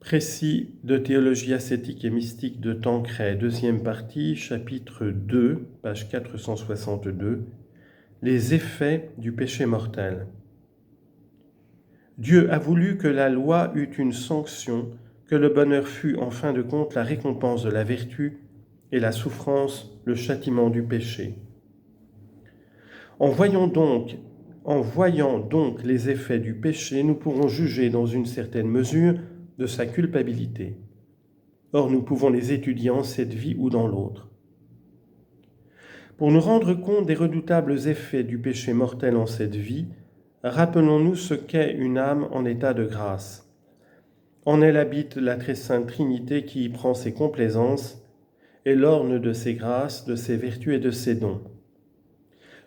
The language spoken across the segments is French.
Précis de théologie ascétique et mystique de Tancret, deuxième partie, chapitre 2, page 462, les effets du péché mortel. Dieu a voulu que la loi eût une sanction, que le bonheur fût en fin de compte la récompense de la vertu et la souffrance le châtiment du péché. En voyant donc les effets du péché, nous pourrons juger dans une certaine mesure de sa culpabilité. Or, nous pouvons les étudier en cette vie ou dans l'autre. Pour nous rendre compte des redoutables effets du péché mortel en cette vie, rappelons-nous ce qu'est une âme en état de grâce. En elle habite la très sainte Trinité qui y prend ses complaisances et l'orne de ses grâces, de ses vertus et de ses dons.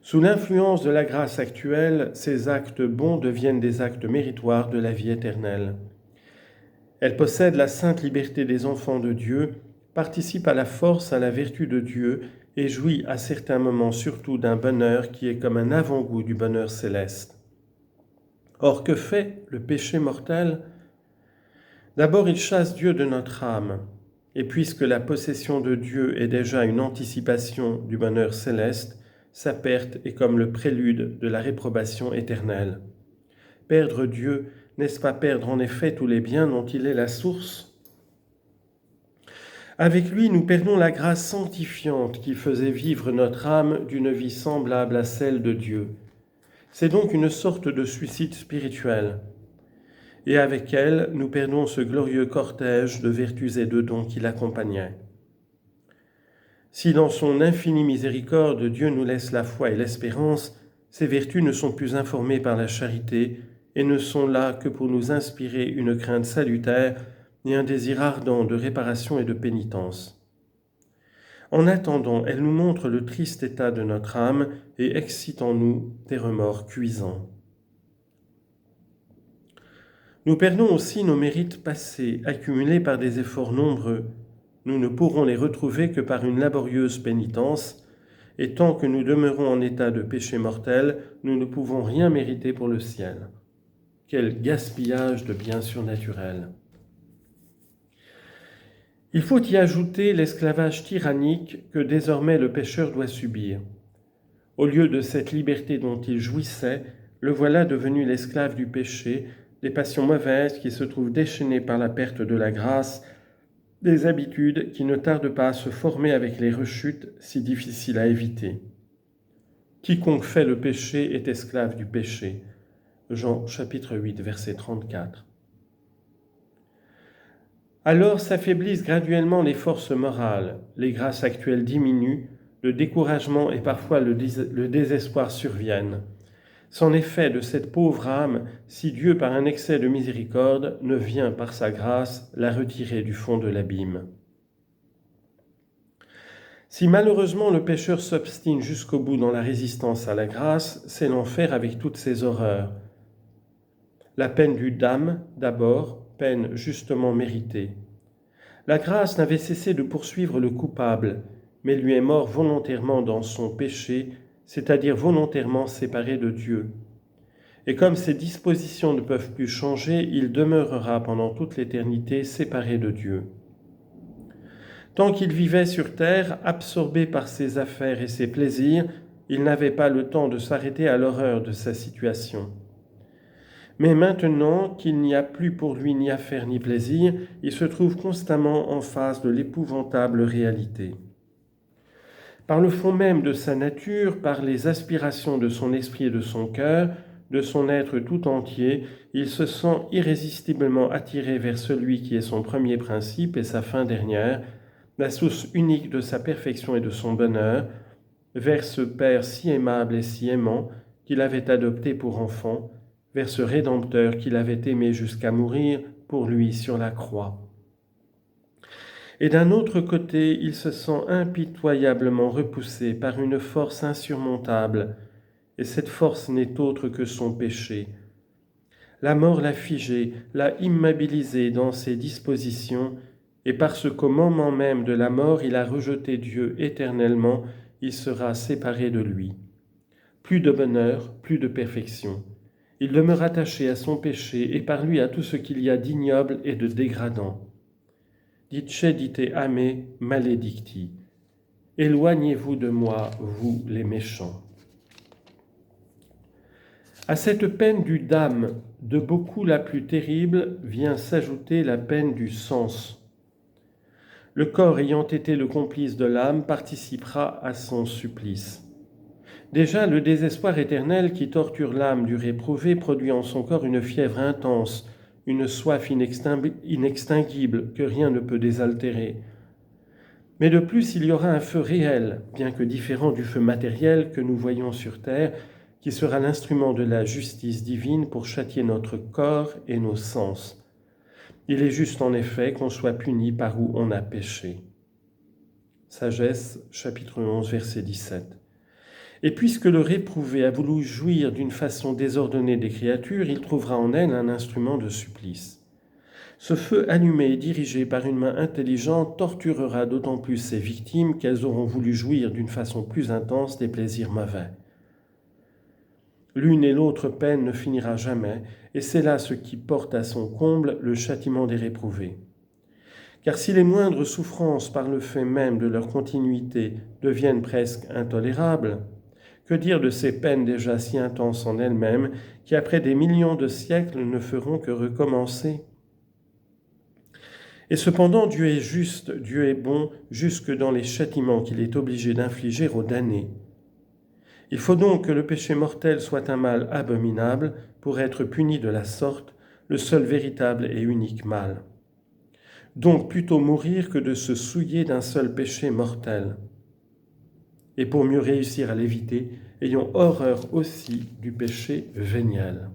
Sous l'influence de la grâce actuelle, ces actes bons deviennent des actes méritoires de la vie éternelle. Elle possède la sainte liberté des enfants de Dieu, participe à la force, à la vertu de Dieu et jouit à certains moments surtout d'un bonheur qui est comme un avant-goût du bonheur céleste. Or, que fait le péché mortel ? D'abord, il chasse Dieu de notre âme, et puisque la possession de Dieu est déjà une anticipation du bonheur céleste, sa perte est comme le prélude de la réprobation éternelle. Perdre Dieu, n'est-ce pas perdre en effet tous les biens dont il est la source ? Avec lui, nous perdons la grâce sanctifiante qui faisait vivre notre âme d'une vie semblable à celle de Dieu. C'est donc une sorte de suicide spirituel. Et avec elle, nous perdons ce glorieux cortège de vertus et de dons qui l'accompagnait. Si dans son infinie miséricorde, Dieu nous laisse la foi et l'espérance, ces vertus ne sont plus informées par la charité et ne sont là que pour nous inspirer une crainte salutaire et un désir ardent de réparation et de pénitence. En attendant, elle nous montre le triste état de notre âme et excite en nous des remords cuisants. Nous perdons aussi nos mérites passés, accumulés par des efforts nombreux. Nous ne pourrons les retrouver que par une laborieuse pénitence, et tant que nous demeurons en état de péché mortel, nous ne pouvons rien mériter pour le ciel. Quel gaspillage de biens surnaturels! Il faut y ajouter l'esclavage tyrannique que désormais le pécheur doit subir. Au lieu de cette liberté dont il jouissait, le voilà devenu l'esclave du péché, des passions mauvaises qui se trouvent déchaînées par la perte de la grâce, des habitudes qui ne tardent pas à se former avec les rechutes si difficiles à éviter. Quiconque fait le péché est esclave du péché. Jean chapitre 8, verset 34. Alors s'affaiblissent graduellement les forces morales, les grâces actuelles diminuent, le découragement et parfois le désespoir surviennent. C'en est fait de cette pauvre âme si Dieu, par un excès de miséricorde, ne vient par sa grâce la retirer du fond de l'abîme. Si malheureusement le pécheur s'obstine jusqu'au bout dans la résistance à la grâce, c'est l'enfer avec toutes ses horreurs. La peine du damne, d'abord, peine justement méritée. La grâce n'avait cessé de poursuivre le coupable, mais lui est mort volontairement dans son péché, c'est-à-dire volontairement séparé de Dieu. Et comme ses dispositions ne peuvent plus changer, il demeurera pendant toute l'éternité séparé de Dieu. Tant qu'il vivait sur terre, absorbé par ses affaires et ses plaisirs, il n'avait pas le temps de s'arrêter à l'horreur de sa situation. Mais maintenant qu'il n'y a plus pour lui ni affaire ni plaisir, il se trouve constamment en face de l'épouvantable réalité. Par le fond même de sa nature, par les aspirations de son esprit et de son cœur, de son être tout entier, il se sent irrésistiblement attiré vers celui qui est son premier principe et sa fin dernière, la source unique de sa perfection et de son bonheur, vers ce Père si aimable et si aimant qu'il avait adopté pour enfant, vers ce Rédempteur qu'il avait aimé jusqu'à mourir pour lui sur la croix. Et d'un autre côté, il se sent impitoyablement repoussé par une force insurmontable, et cette force n'est autre que son péché. La mort l'a figé, l'a immobilisé dans ses dispositions, et parce qu'au moment même de la mort, il a rejeté Dieu éternellement, il sera séparé de lui. Plus de bonheur, plus de perfection. Il demeure attaché à son péché et par lui à tout ce qu'il y a d'ignoble et de dégradant. Dicedite a me maledicti. Éloignez-vous de moi, vous les méchants. À cette peine du dam, de beaucoup la plus terrible, vient s'ajouter la peine du sens. Le corps ayant été le complice de l'âme participera à son supplice. Déjà, le désespoir éternel qui torture l'âme du réprouvé produit en son corps une fièvre intense, une soif inextinguible que rien ne peut désaltérer. Mais de plus, il y aura un feu réel, bien que différent du feu matériel que nous voyons sur terre, qui sera l'instrument de la justice divine pour châtier notre corps et nos sens. Il est juste en effet qu'on soit puni par où on a péché. Sagesse, chapitre 11, verset 17. Et puisque le réprouvé a voulu jouir d'une façon désordonnée des créatures, il trouvera en elles un instrument de supplice. Ce feu allumé et dirigé par une main intelligente torturera d'autant plus ses victimes qu'elles auront voulu jouir d'une façon plus intense des plaisirs mauvais. L'une et l'autre peine ne finira jamais, et c'est là ce qui porte à son comble le châtiment des réprouvés. Car si les moindres souffrances par le fait même de leur continuité deviennent presque intolérables, que dire de ces peines déjà si intenses en elles-mêmes qui après des millions de siècles ne feront que recommencer ? Et cependant Dieu est juste, Dieu est bon jusque dans les châtiments qu'il est obligé d'infliger aux damnés. Il faut donc que le péché mortel soit un mal abominable pour être puni de la sorte, le seul véritable et unique mal. Donc plutôt mourir que de se souiller d'un seul péché mortel. Et pour mieux réussir à l'éviter, ayons horreur aussi du péché véniel.